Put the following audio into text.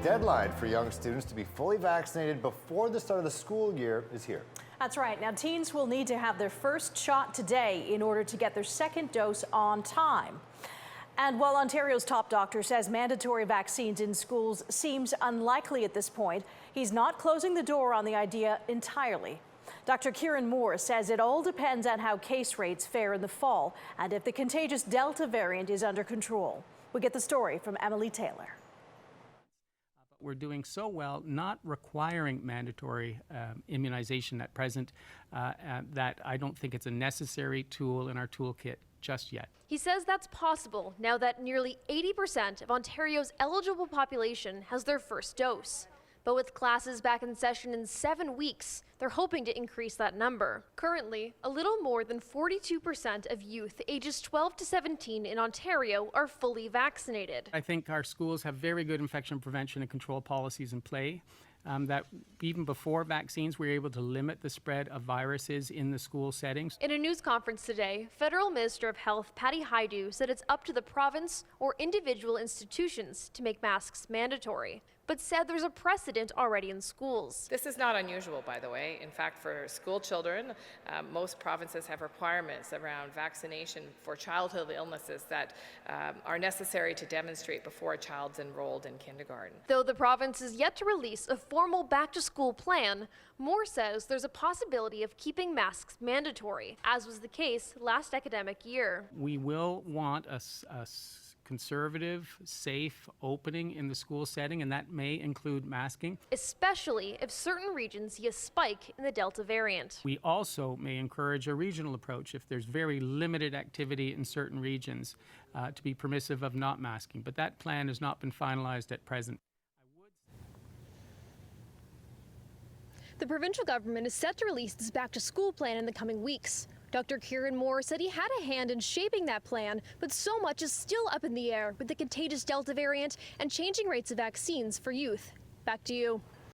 Deadline for young students to be fully vaccinated before the start of the school year is here. That's right. Now, teens will need to have their first shot today in order to get their second dose on time. And while Ontario's top doctor says mandatory vaccines in schools seems unlikely at this point, he's not closing the door on the idea entirely. Dr. Kieran Moore says it all depends on how case rates fare in the fall and if the contagious Delta variant is under control. We get the story from Emily Tayler. We're doing so well not requiring mandatory immunization at present that I don't think it's a necessary tool in our toolkit just yet. He says that's possible now that nearly 80% of Ontario's eligible population has their first dose. But with classes back in session in 7 weeks, they're hoping to increase that number. Currently, a little more than 42% of youth ages 12 to 17 in Ontario are fully vaccinated. I think our schools have very good infection prevention and control policies in play. That even before vaccines, we were able to limit the spread of viruses in the school settings. In a news conference today, Federal Minister of Health Patty Hajdu said it's up to the province or individual institutions to make masks mandatory, but said there's a precedent already in schools. This is not unusual, by the way. In fact, for school children, most provinces have requirements around vaccination for childhood illnesses that are necessary to demonstrate before a child's enrolled in kindergarten. Though the province is yet to release a formal back-to-school plan, Moore says there's a possibility of keeping masks mandatory, as was the case last academic year. We will want a conservative, safe opening in the school setting, and that may include masking. Especially if certain regions see a spike in the Delta variant. We also may encourage a regional approach if there's very limited activity in certain regions to be permissive of not masking, but that plan has not been finalized at present. The provincial government is set to release this back-to-school plan in the coming weeks. Dr. Kieran Moore said he had a hand in shaping that plan, but so much is still up in the air with the contagious Delta variant and changing rates of vaccines for youth. Back to you.